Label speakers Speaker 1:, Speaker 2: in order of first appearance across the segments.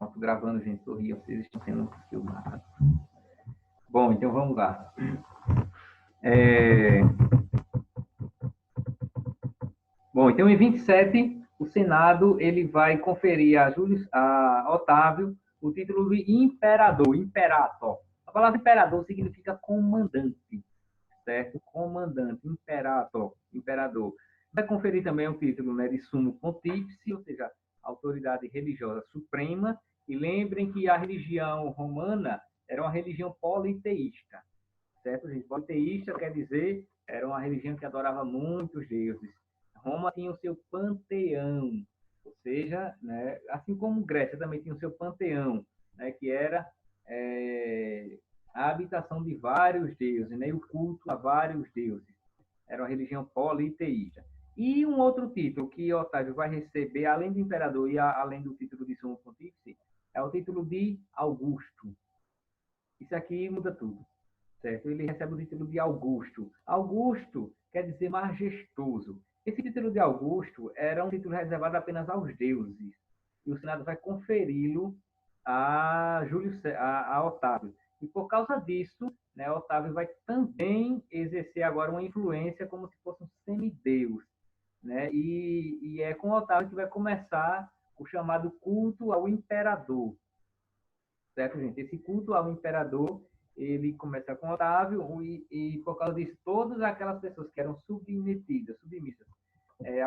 Speaker 1: Estou gravando, gente, sorriam, vocês estão sendo filmados. Bom, então vamos lá. Bom, então em 27, o Senado ele vai conferir a Otávio o título de imperador, imperator. A palavra imperador significa comandante, certo? Comandante, imperator, imperador. Vai conferir também o título, né, de sumo pontífice, ou seja, autoridade religiosa suprema. E lembrem que a religião romana era uma religião politeísta, certo, gente? Politeísta quer dizer, era uma religião que adorava muitos deuses. Roma tinha o seu panteão, ou seja, né, assim como Grécia também tinha o seu panteão, né, que era a habitação de vários deuses, né, e o culto a vários deuses. Era uma religião politeísta. E um outro título que Otávio vai receber, além do imperador e além do título de sumo pontífice, é o título de Augusto. Isso aqui muda tudo, certo? Ele recebe o título de Augusto. Augusto quer dizer majestoso. Esse título de Augusto era um título reservado apenas aos deuses. E o Senado vai conferi-lo a Otávio. E por causa disso, né, Otávio vai também exercer agora uma influência como se fosse um semideus. Né? E é com Otávio que vai começar o chamado culto ao imperador. Certo, gente? Esse culto ao imperador, ele começa com Otávio e por causa disso, todas aquelas pessoas que eram submissas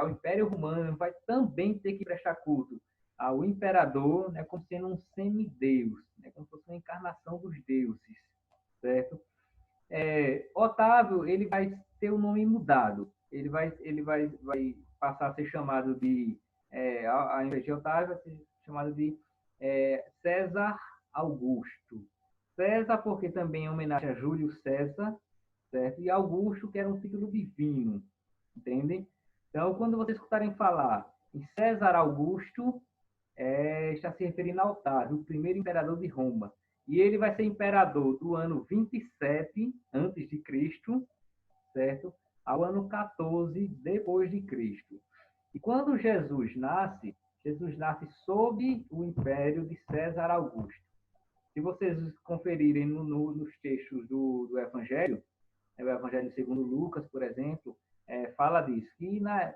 Speaker 1: ao Império Romano vai também ter que prestar culto ao imperador, né, como sendo um semideus, né, como se fosse uma encarnação dos deuses, certo? Otávio, ele vai ter o nome mudado, vai passar a ser chamado de, ao invés de Otávio, vai ser chamado de César Augusto. César, porque também é homenagem a Júlio César, certo? E Augusto, que era um título divino, entendem? Então, quando vocês escutarem falar em César Augusto, está se referindo a Otávio, o primeiro imperador de Roma. E ele vai ser imperador do ano 27 antes de Cristo, certo? Ao ano 14 depois de Cristo. E quando Jesus nasce sob o império de César Augusto. Se vocês conferirem nos textos do Evangelho, o Evangelho segundo Lucas, por exemplo, fala disso, que na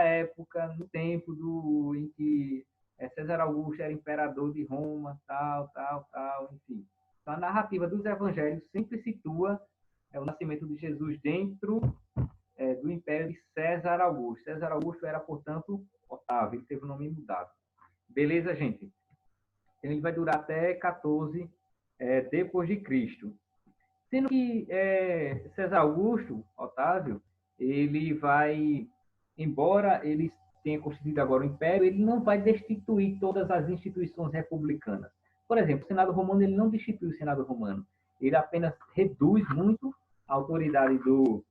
Speaker 1: época, no tempo em que César Augusto era imperador de Roma, tal, enfim. Então, a narrativa dos evangelhos sempre situa o nascimento de Jesus dentro do império de César Augusto. César Augusto era, portanto, Otávio, ele teve o nome mudado. Beleza, gente? Então, ele vai durar até 14 depois de Cristo. Sendo que César Augusto, Otávio, ele vai, embora ele tenha constituído agora o Império, ele não vai destituir todas as instituições republicanas. Por exemplo, o Senado Romano, ele não destitui o Senado Romano. Ele apenas reduz muito a autoridade do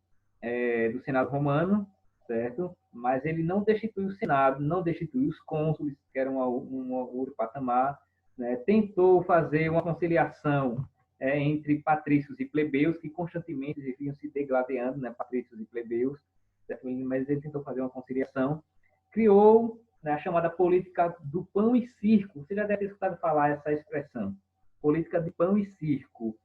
Speaker 1: Senado Romano, certo? Mas ele não destitui o Senado, não destitui os cônsules, que eram um outro patamar, né? Tentou fazer uma conciliação entre patrícios e plebeus, que constantemente viviam se degladiando, né, patrícios e plebeus, mas ele tentou fazer uma conciliação, criou, né, a chamada política do pão e circo. Você já deve ter escutado falar essa expressão, política de pão e circo.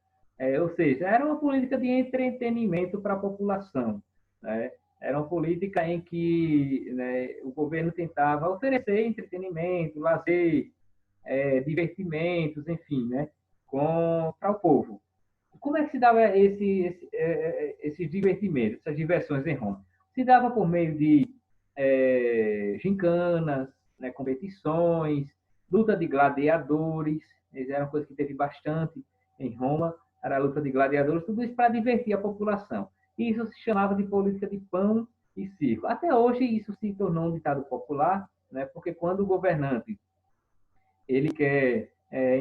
Speaker 1: Ou seja, era uma política de entretenimento para a população, né? Era uma política em que, né, o governo tentava oferecer entretenimento, lazer, divertimentos, enfim, né, para o povo. Como é que se dava esses divertimentos, essas diversões em Roma? Se dava por meio de gincanas, né, competições, luta de gladiadores, era uma coisa que teve bastante em Roma, era a luta de gladiadores, tudo isso para divertir a população. E isso se chamava de política de pão e circo. Até hoje isso se tornou um ditado popular, né, porque quando o governante ele quer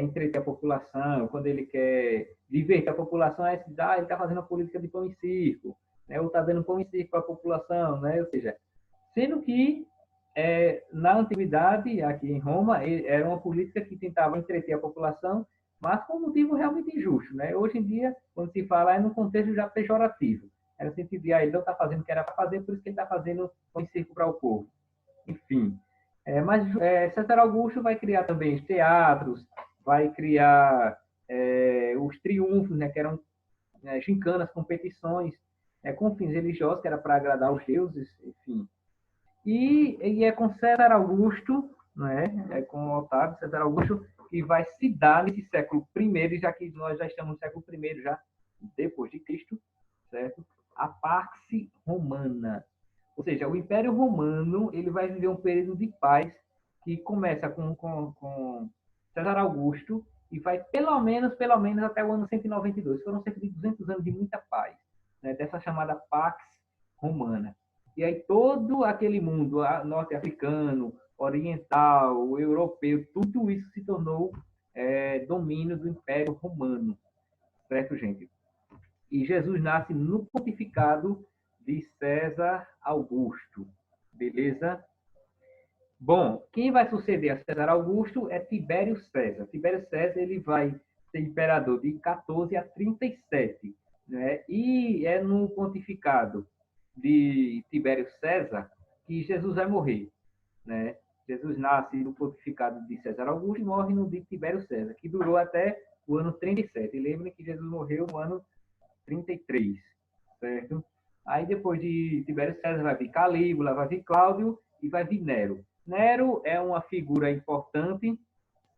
Speaker 1: entreter a população, quando ele quer divertir a população, ele está fazendo a política de pão e circo, né? Ou está dando pão e circo para a população, né? Ou seja, sendo que na antiguidade, aqui em Roma, era uma política que tentava entreter a população, mas com um motivo realmente injusto, né? Hoje em dia, quando se fala, é no contexto já pejorativo. Era no sentido de, ele não está fazendo o que era para fazer, por isso que ele está fazendo pão e circo para o povo. Enfim, Mas César Augusto vai criar também os teatros, vai criar os triunfos, né, que eram gincanas, competições, com fins religiosos, que era para agradar os deuses, enfim. E é com César Augusto, né, é com Otávio César Augusto, que vai se dar nesse século I, já que nós já estamos no século I, já depois de Cristo, certo? A Pax Romana. Ou seja, o Império Romano ele vai viver um período de paz que começa com César Augusto e vai pelo menos até o ano 192. Foram cerca de 200 anos de muita paz, né, dessa chamada Pax Romana. E aí todo aquele mundo norte-africano, oriental, europeu, tudo isso se tornou domínio do Império Romano, certo, gente? E Jesus nasce no pontificado de César Augusto, beleza? Bom, quem vai suceder a César Augusto é Tibério César. Tibério César ele vai ser imperador de 14 a 37, né? E é no pontificado de Tibério César que Jesus vai morrer, né? Jesus nasce no pontificado de César Augusto e morre no de Tibério César, que durou até o ano 37. E lembrem que Jesus morreu no ano 33, certo? Aí depois de Tibério César vai vir Calígula, vai vir Cláudio e vai vir Nero. Nero é uma figura importante,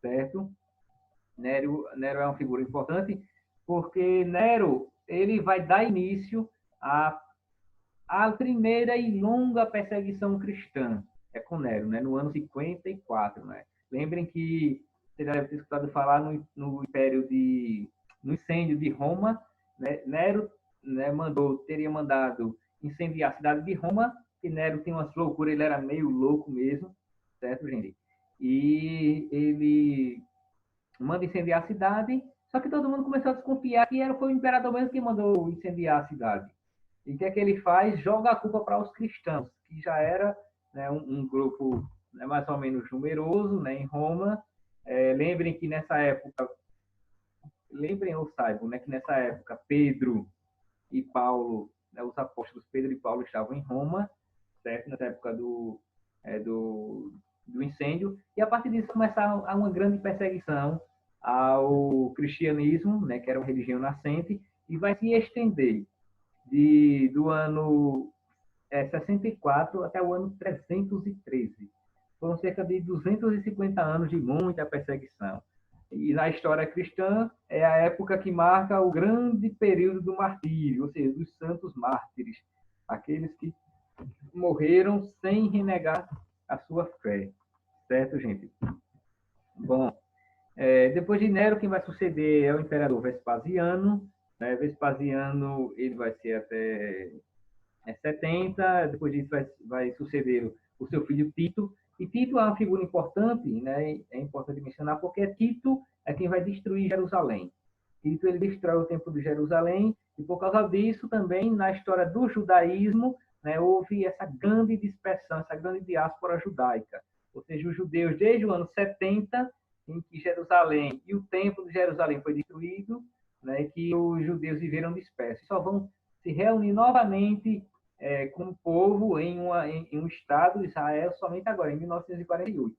Speaker 1: certo? Nero é uma figura importante porque Nero ele vai dar início à primeira e longa perseguição cristã. É com Nero, né? No ano 54, né? Lembrem que você já deve ter escutado falar no Império no incêndio de Roma, né? Nero, né, teria mandado incendiar a cidade de Roma, e Nero tinha umas loucuras, ele era meio louco mesmo, certo, gente? E ele manda incendiar a cidade, só que todo mundo começou a desconfiar que foi o imperador mesmo que mandou incendiar a cidade. E o que é que ele faz? Joga a culpa para os cristãos, que já era, né, um grupo, né, mais ou menos numeroso, né, em Roma. Lembrem que nessa época, lembrem ou saibam, né, que nessa época Pedro e Paulo, né, os apóstolos Pedro e Paulo estavam em Roma, certo? Nessa época do incêndio, e a partir disso começaram uma grande perseguição ao cristianismo, né, que era uma religião nascente, e vai se estender do ano 64 até o ano 313. Foram cerca de 250 anos de muita perseguição. E na história cristã é a época que marca o grande período do martírio, ou seja, dos santos mártires, aqueles que morreram sem renegar a sua fé. Certo, gente? Bom, depois de Nero, quem vai suceder é o imperador Vespasiano. Né? Vespasiano ele vai ser até 70, depois disso vai suceder o seu filho Tito. E Tito é uma figura importante, né? É importante mencionar, porque Tito é quem vai destruir Jerusalém. Tito ele destrói o templo de Jerusalém, e por causa disso também, na história do judaísmo, né, houve essa grande dispersão, essa grande diáspora judaica. Ou seja, os judeus, desde o ano 70, em que Jerusalém e o templo de Jerusalém foi destruído, né, que os judeus viveram dispersos. Só vão se reunir novamente com o povo em um Estado de Israel somente agora, em 1948.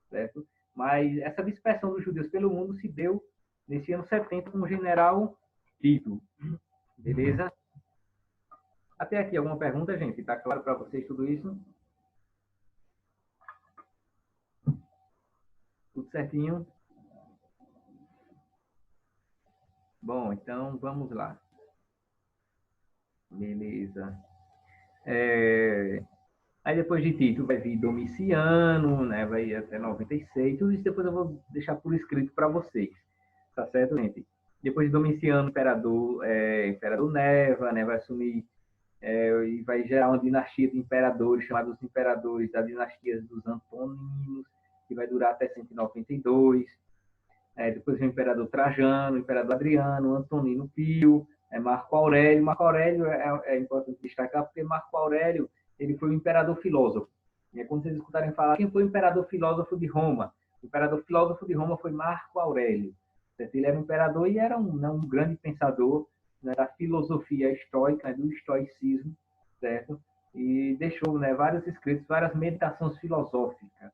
Speaker 1: Certo? Mas essa dispersão dos judeus pelo mundo se deu nesse ano 70 com o general Tito. Beleza? Até aqui, alguma pergunta, gente? Está claro para vocês tudo isso? Tudo certinho? Bom, então vamos lá. Beleza. Aí depois de Tito vai vir Domiciano, né? Vai ir até 96. Tudo isso depois eu vou deixar por escrito para vocês. Tá certo, gente? Depois de Domiciano, imperador Neva, né? Vai assumir e vai gerar uma dinastia de imperadores, chamados imperadores da dinastia dos Antoninos, que vai durar até 192. Depois vem o imperador Trajano, o imperador Adriano, Antonino Pio, Marco Aurélio. Marco Aurélio é importante destacar porque Marco Aurélio ele foi um imperador filósofo. E quando vocês escutarem falar quem foi o imperador filósofo de Roma, o imperador filósofo de Roma foi Marco Aurélio. Ele era um imperador e era um grande pensador, né, da filosofia estoica, né, do estoicismo, certo? E deixou, né, vários escritos, várias meditações filosóficas,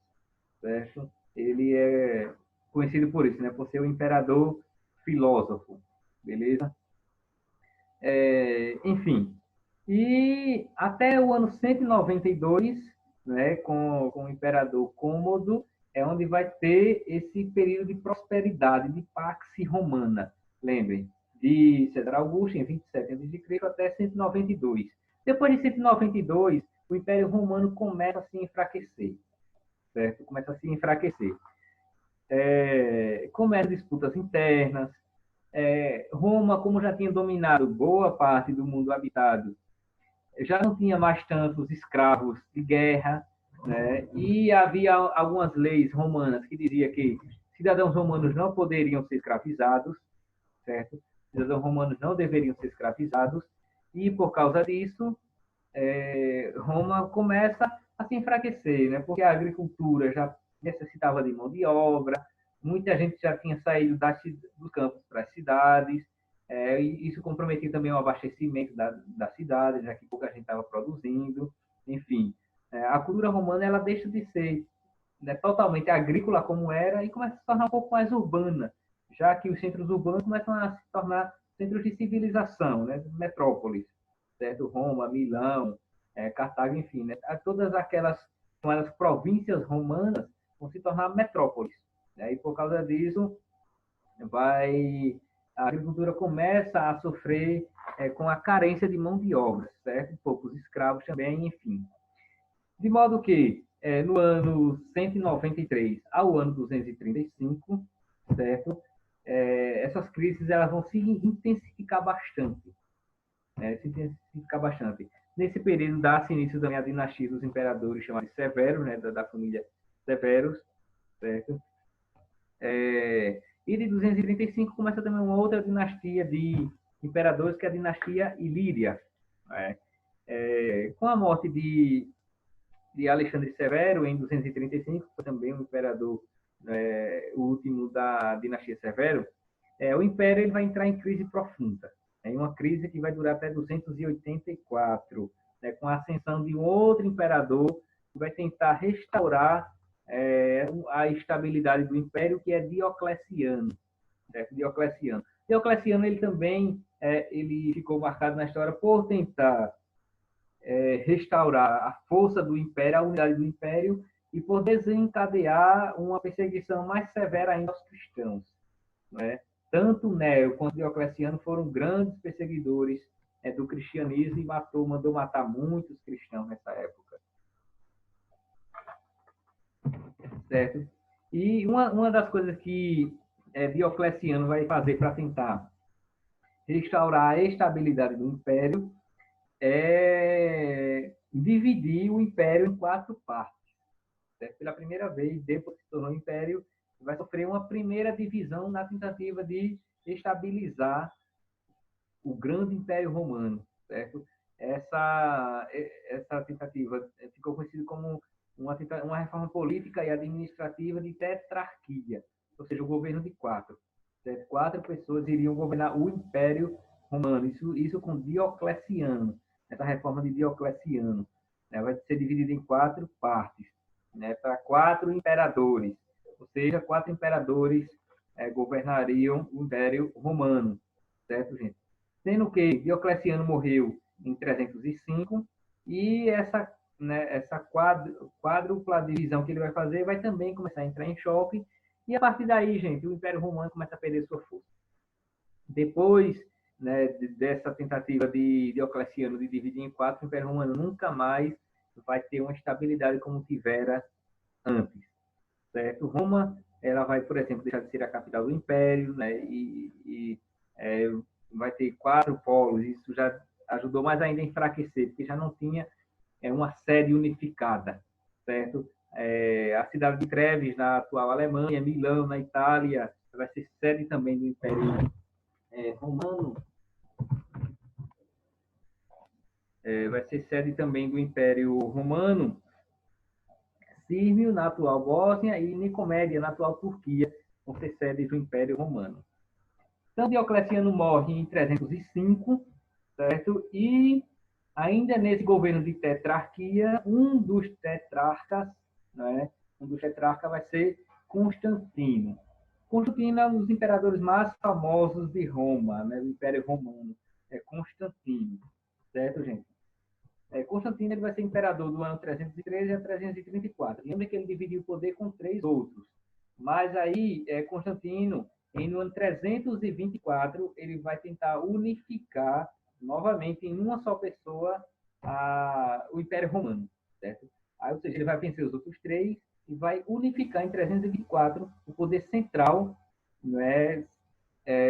Speaker 1: certo? Ele é conhecido por isso, né? Por ser o imperador filósofo, beleza? Enfim, e até o ano 192, né, com o imperador Cômodo, é onde vai ter esse período de prosperidade, de Pax Romana. Lembrem, de César Augusto, em 27 a.C., até 192. Depois de 192, o Império Romano começa a se enfraquecer, certo? Começa a se enfraquecer. Começam disputas internas. Roma, como já tinha dominado boa parte do mundo habitado, já não tinha mais tantos escravos de guerra, né? E havia algumas leis romanas que diziam que cidadãos romanos não poderiam ser escravizados, certo? Cidadãos romanos não deveriam ser escravizados, e por causa disso, Roma começa a se enfraquecer, né? Porque a agricultura já necessitava de mão de obra, muita gente já tinha saído dos campos para as cidades, e isso comprometia também o abastecimento da cidade, já que pouca gente estava produzindo, enfim. A cultura romana ela deixa de ser, né, totalmente agrícola como era e começa a se tornar um pouco mais urbana, já que os centros urbanos começam a se tornar centros de civilização, né, metrópoles, certo? Roma, Milão, Cartago, enfim, né? Todas aquelas províncias romanas vão se tornar metrópoles, né? E por causa disso, a agricultura começa a sofrer com a carência de mão de obra, certo? Poucos escravos também, enfim. De modo que, no ano 193 ao ano 235, certo? Essas crises elas vão se intensificar bastante. Se intensificar bastante. Nesse período dá-se início também à dinastia dos imperadores chamados Severos, né, da família Severus, certo? E de 235 começa também uma outra dinastia de imperadores, que é a dinastia Ilíria. Né? Com a morte de Alexandre Severo, em 235, foi também um imperador, o último da dinastia Severo, o império ele vai entrar em crise profunda. Em uma crise que vai durar até 284, né, com a ascensão de um outro imperador que vai tentar restaurar a estabilidade do império, que é Diocleciano. Diocleciano ele também ele ficou marcado na história por tentar restaurar a força do império, a unidade do império, e por desencadear uma perseguição mais severa ainda aos cristãos. Né? Tanto Nero quanto Diocleciano foram grandes perseguidores do cristianismo e mandou matar muitos cristãos nessa época. Certo? E uma das coisas que Diocleciano vai fazer para tentar restaurar a estabilidade do império é dividir o império em 4 partes. Certo? Pela primeira vez, depois que se tornou império, vai sofrer uma primeira divisão na tentativa de estabilizar o grande Império Romano, certo? Essa tentativa ficou conhecida como uma reforma política e administrativa de tetrarquia, ou seja, o governo de 4. Certo? 4 pessoas iriam governar o Império Romano, isso com Diocleciano, essa reforma de Diocleciano, né? Vai ser dividida em 4 partes, né? Para 4 imperadores, ou seja, 4 imperadores governariam o Império Romano, certo, gente? Sendo que Diocleciano morreu em 305 e essa quádrupla divisão que ele vai fazer vai também começar a entrar em choque, e a partir daí, gente, o Império Romano começa a perder sua força. Depois, né, dessa tentativa de Diocleciano de dividir em 4, o Império Romano nunca mais vai ter uma estabilidade como tivera antes, certo? Roma, ela vai, por exemplo, deixar de ser a capital do Império, né, vai ter 4 polos. Isso já ajudou mais ainda a enfraquecer, porque já não tinha uma sede unificada, certo? A cidade de Treves, na atual Alemanha, Milão, na Itália, vai ser sede também do Império Romano. Vai ser sede também do Império Romano. Sírmio, na atual Bósnia, e Nicomédia, na atual Turquia, vão ser sedes do Império Romano. Então, Diocleciano morre em 305, certo? E ainda nesse governo de tetrarquia, um dos tetrarcas, né, Um dos tetrarcas vai ser Constantino. Constantino é um dos imperadores mais famosos de Roma, né, do Império Romano. É Constantino, certo, gente? Constantino ele vai ser imperador do ano 313 a 334. Lembra que ele dividiu o poder com 3 outros. Mas aí, Constantino, no ano 324, ele vai tentar unificar novamente em uma só pessoa o Império Romano, certo? Aí, ou seja, ele vai vencer os outros 3 e vai unificar em 324 o poder central, né,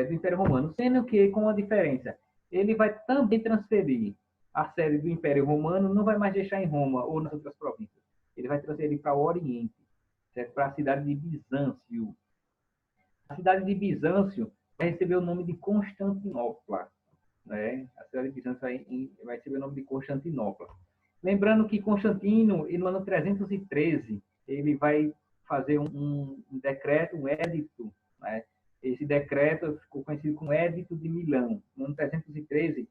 Speaker 1: do Império Romano, sendo que com uma diferença. Ele vai também transferir a sede do Império Romano, não vai mais deixar em Roma ou nas outras províncias. Ele vai transferir para o Oriente, certo? Para a cidade de Bizâncio. A cidade de Bizâncio vai receber o nome de Constantinopla. Né? A cidade de Bizâncio vai receber o nome de Constantinopla. Lembrando que Constantino, no ano 313, ele vai fazer um decreto, um édito, né? Esse decreto ficou conhecido como Édito de Milão, no ano 313,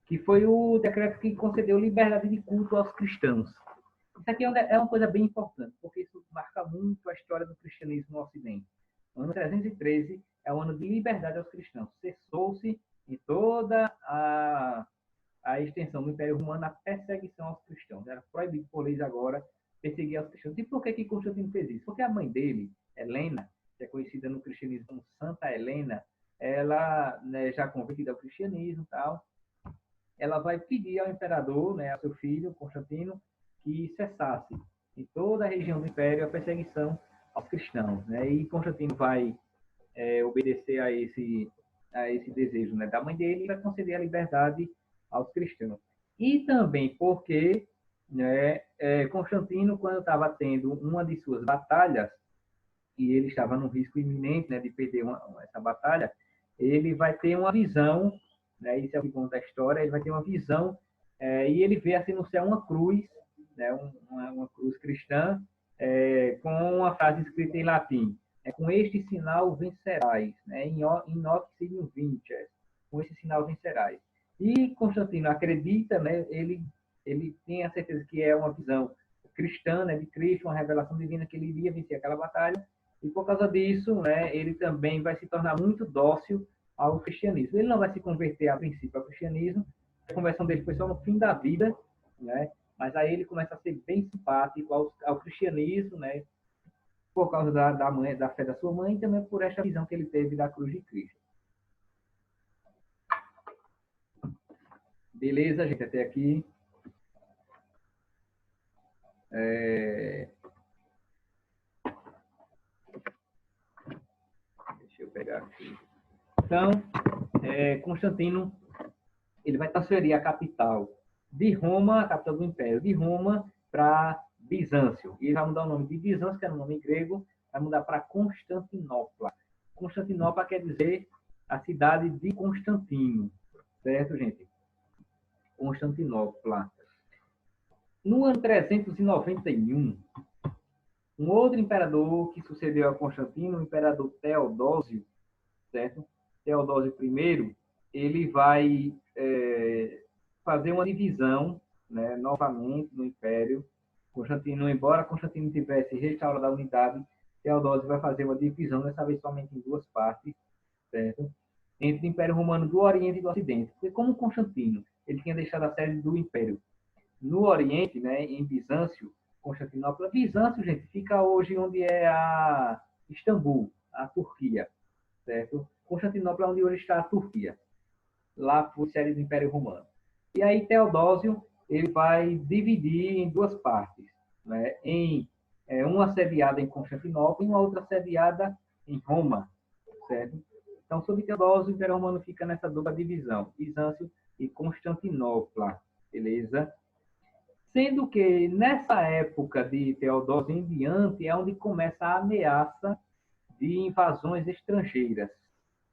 Speaker 1: que foi o decreto que concedeu liberdade de culto aos cristãos. Isso aqui é uma coisa bem importante, porque isso marca muito a história do cristianismo no Ocidente. O ano 313 é o ano de liberdade aos cristãos. Cessou-se em toda a extensão do Império Romano a perseguição aos cristãos. Era proibido por leis agora perseguir aos cristãos. E por que Constantino fez isso? Porque a mãe dele, Helena, que é conhecida no cristianismo como Santa Helena, ela, né, já convertida ao cristianismo e tal, ela vai pedir ao imperador, né, ao seu filho, Constantino, que cessasse em toda a região do Império a perseguição aos cristãos. Né? E Constantino vai obedecer a esse desejo, né, da mãe dele e vai conceder a liberdade aos cristãos. E também porque, né, Constantino, quando estava tendo uma de suas batalhas, e ele estava num risco iminente, né, de perder essa batalha, ele vai ter uma visão, né, isso é o que conta a história, ele vai ter uma visão, e ele vê assim no céu uma cruz, né, uma cruz cristã, com uma frase escrita em latim: com este sinal vencerás, né, in hoc signo vinces, com esse sinal vencerás. E Constantino acredita, né, ele tem a certeza que é uma visão cristã, né, de Cristo, uma revelação divina, que ele iria vencer aquela batalha, e por causa disso, né, ele também vai se tornar muito dócil ao cristianismo. Ele não vai se converter a princípio ao cristianismo, a conversão dele foi só no fim da vida, né, mas aí ele começa a ser bem simpático ao cristianismo, né, por causa da fé da sua mãe e também por esta visão que ele teve da cruz de Cristo. Beleza, gente, até aqui. Deixa eu pegar aqui. Então, Constantino, ele vai transferir a capital de Roma, a capital do Império de Roma, para Bizâncio. E ele vai mudar o nome de Bizâncio, que era um nome grego, vai mudar para Constantinopla. Constantinopla quer dizer a cidade de Constantino, certo, gente? Constantinopla. No ano 391, um outro imperador que sucedeu a Constantino, o imperador Teodósio, certo? Teodósio I, ele vai fazer uma divisão, né, novamente no Império. Constantino, embora Constantino tivesse restaurado a unidade, Teodósio vai fazer uma divisão, dessa vez somente em 2 partes, certo? Entre o Império Romano do Oriente e do Ocidente. Porque como Constantino, ele tinha deixado a sede do Império no Oriente, né, em Bizâncio, Constantinopla. Bizâncio, gente, fica hoje onde é a Istambul, a Turquia, certo? Constantinopla é onde hoje está a Turquia. Lá foi sede do Império Romano. E aí Teodósio, ele vai dividir em 2 partes, né? Uma sediada em Constantinopla e uma outra sediada em Roma, certo? Então, sob Teodósio, o Império Romano fica nessa dupla divisão, Bizâncio e Constantinopla, beleza? Sendo que nessa época de Teodósio em diante é onde começa a ameaça de invasões estrangeiras.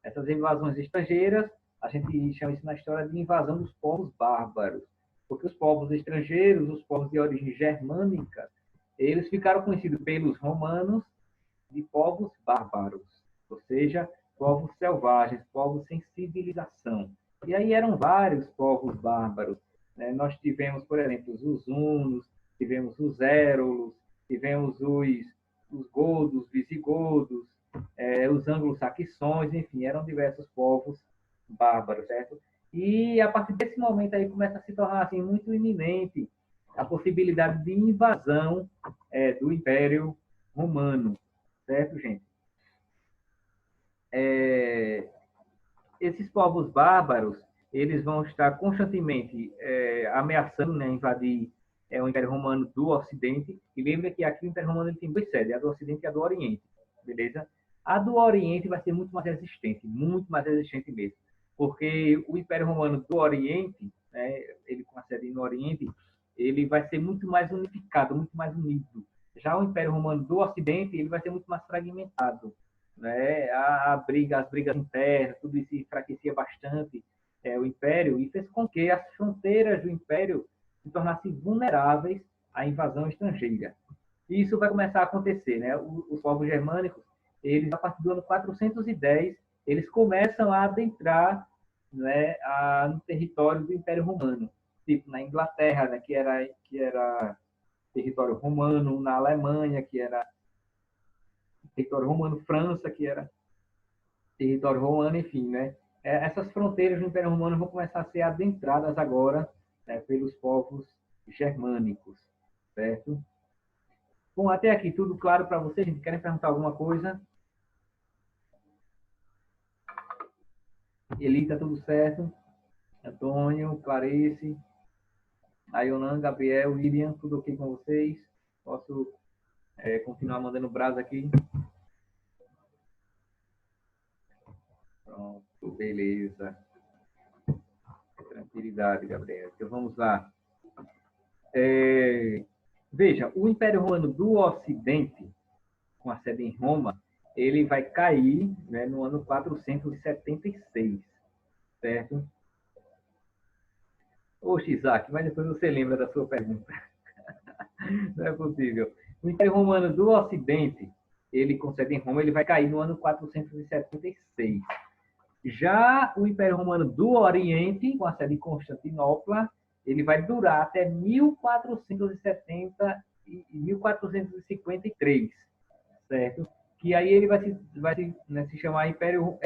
Speaker 1: Essas invasões estrangeiras, a gente chama isso na história de invasão dos povos bárbaros, porque os povos estrangeiros, os povos de origem germânica, eles ficaram conhecidos pelos romanos de povos bárbaros, ou seja, povos selvagens, povos sem civilização. E aí eram vários povos bárbaros. Nós tivemos, por exemplo, os hunos, tivemos os érolos, tivemos os godos, visigodos, os anglo-saxões, enfim, eram diversos povos bárbaros, certo? E a partir desse momento aí começa a se tornar assim, muito iminente a possibilidade de invasão do Império Romano, certo, gente? Esses povos bárbaros, eles vão estar constantemente ameaçando, né, invadir o Império Romano do Ocidente. E lembra que aqui o Império Romano ele tem duas sedes, a do Ocidente e a do Oriente, beleza? A do Oriente vai ser muito mais resistente mesmo, porque o Império Romano do Oriente, né, ele com a sede no Oriente, ele vai ser muito mais unificado, muito mais unido. Já o Império Romano do Ocidente, ele vai ser muito mais fragmentado, né? As brigas internas, tudo isso enfraquecia bastante o Império e fez com que as fronteiras do Império se tornassem vulneráveis à invasão estrangeira. E isso vai começar a acontecer, né? Os povos germânicos, eles a partir do ano 410, eles começam a adentrar, né, no território do Império Romano, tipo na Inglaterra, né, que era território romano, na Alemanha, que era território romano, França, que era território romano, enfim, né? Essas fronteiras do Império Romano vão começar a ser adentradas agora, né, pelos povos germânicos, certo? Bom, até aqui tudo claro para vocês? Gente, querem perguntar alguma coisa? Eli, tá tudo certo? Antônio, Clarice, Ayonan, Gabriel, William, tudo ok com vocês? Posso continuar mandando brasa aqui? Pronto, beleza. Tranquilidade, Gabriel. Então vamos lá. Veja, o Império Romano do Ocidente, com a sede em Roma, ele vai cair, né, no ano 476, certo? Oxe, Isaac, mas depois você lembra da sua pergunta. Não é possível. O Império Romano do Ocidente, ele com sede em Roma, ele vai cair no ano 476. Já o Império Romano do Oriente, com a sede em Constantinopla, ele vai durar até 1470 e 1453, certo? Que aí ele vai se chamar Império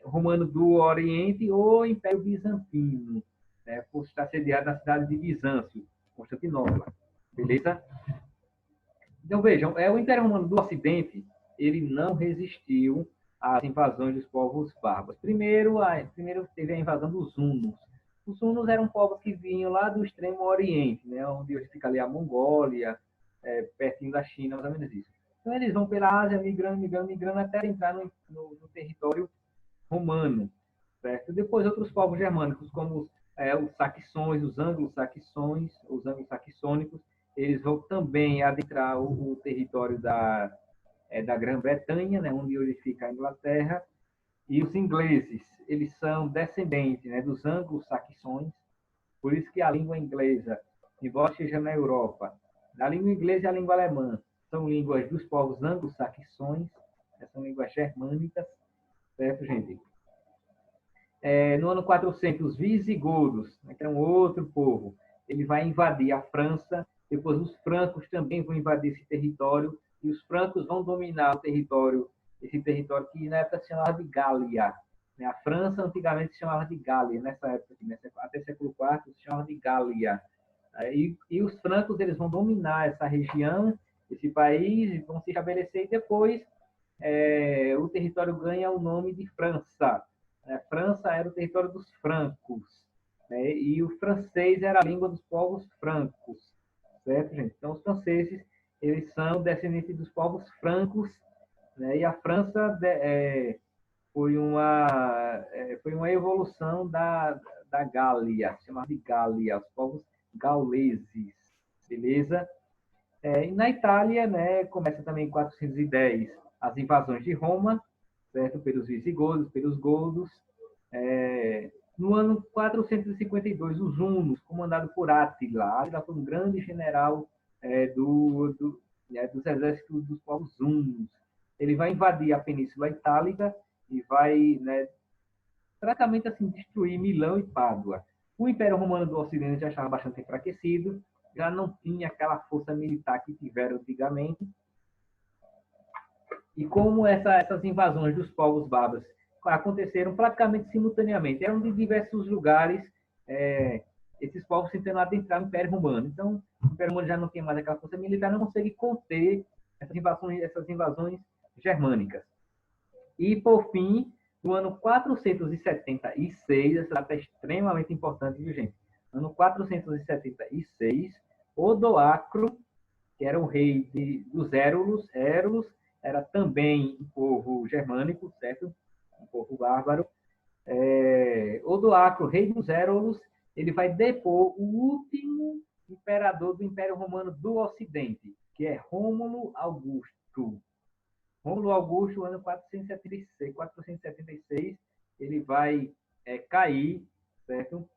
Speaker 1: Romano do Oriente ou Império Bizantino, né? Por estar sediado na cidade de Bizâncio, Constantinopla, beleza? Então vejam, o Império Romano do Ocidente ele não resistiu às invasões dos povos bárbaros. Primeiro teve a invasão dos hunos. Os hunos eram povos que vinham lá do extremo oriente, né, onde hoje fica ali a Mongólia, pertinho da China, mais ou menos isso. Então eles vão pela Ásia, migrando até entrar no território romano, certo? Depois outros povos germânicos, como os saxões, os anglo-saxões, os anglo-saxônicos, eles vão também adentrar o território da Grã-Bretanha, né, onde hoje fica a Inglaterra, e os ingleses, eles são descendentes, né, dos anglo-saxões, por isso que a língua inglesa, embora esteja na Europa, a língua inglesa e a língua alemã são línguas dos povos anglo-saxões, são línguas germânicas, certo, gente? No ano 400, os visigodos, né, que é um outro povo, ele vai invadir a França, depois os francos também vão invadir esse território, e os francos vão dominar esse território que na época se chamava de Gália. A França antigamente se chamava de Gália, nessa época, até século IV se chamava de Gália. E os francos eles vão dominar essa região, esse país, vão se estabelecer e depois o território ganha o nome de França. A França era o território dos francos, né? E o francês era a língua dos povos francos, certo, gente? Então, os franceses, eles são descendentes dos povos francos, né? E a França foi uma evolução da Gália, chamada de Gália, os povos gauleses, beleza? E na Itália, né, começa também em 410 as invasões de Roma, certo? Pelos visigodos, pelos godos. No ano 452, os hunos, comandado por Átila. Átila foi um grande general dos exércitos dos povos hunos. Ele vai invadir a Península Itálica e vai, né, praticamente assim, destruir Milão e Pádua. O Império Romano do Ocidente já estava bastante enfraquecido, já não tinha aquela força militar que tiveram antigamente. E como essas invasões dos povos bárbaros aconteceram praticamente simultaneamente, eram de diversos lugares, esses povos tentando adentrar no Império Romano. Então, o Império Romano já não tinha mais aquela força militar, não consegue conter essas invasões germânicas. E, por fim, no ano 476, essa data é extremamente importante, viu, gente? No ano 476, Odoacro, que era o rei dos Érulos, era também um povo germânico, certo? Um povo bárbaro. Odoacro, rei dos Érulos, ele vai depor o último imperador do Império Romano do Ocidente, que é Rômulo Augusto. Rômulo Augusto, ano 476, ele vai cair, certo?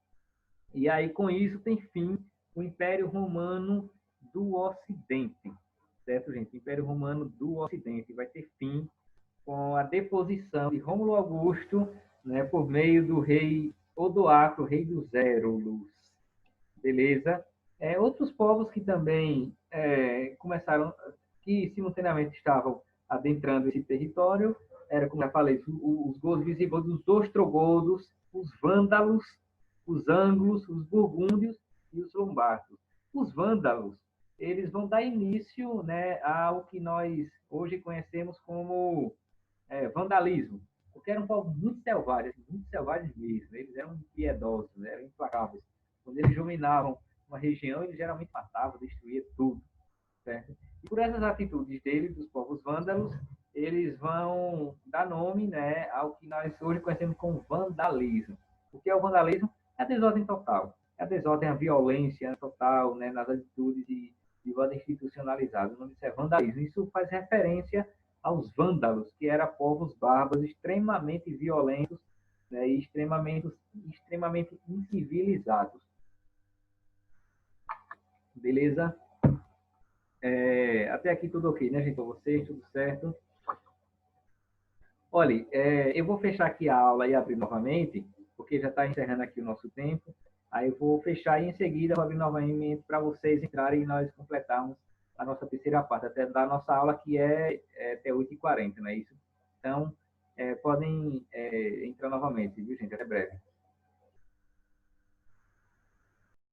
Speaker 1: E aí, com isso, tem fim o Império Romano do Ocidente, certo, gente? O Império Romano do Ocidente vai ter fim com a deposição de Rômulo Augusto, né, por meio do rei Odoacro, rei dos Érulos. Beleza? Outros povos que também começaram, que simultaneamente estavam adentrando esse território, era, como já falei, os visigodos, os ostrogodos, os vândalos, os ângulos, os burgúndios e os lombardos. Os vândalos, eles vão dar início, né, ao que nós hoje conhecemos como vandalismo, porque eram povos muito selvagens mesmo. Eles eram impiedosos, eram implacáveis. Quando eles dominavam uma região, eles geralmente matavam, destruíam tudo. Certo? E por essas atitudes deles, dos povos vândalos, eles vão dar nome, né, ao que nós hoje conhecemos como vandalismo. O que é o vandalismo? É a desordem total. É a desordem, a violência total, né, nas atitudes de ordem institucionalizada. O nome disso é vandalismo. Isso faz referência aos vândalos, que eram povos bárbaros extremamente violentos, né, e extremamente incivilizados. Beleza? Até aqui tudo ok, né, gente? Com vocês, tudo certo? Olha, eu vou fechar aqui a aula e abrir novamente, porque já está encerrando aqui o nosso tempo. Aí eu vou fechar e em seguida vou abrir novamente para vocês entrarem e nós completarmos a nossa terceira parte, até da nossa aula, que é até 8h40, não é isso? Então, podem entrar novamente, viu, gente? Até breve.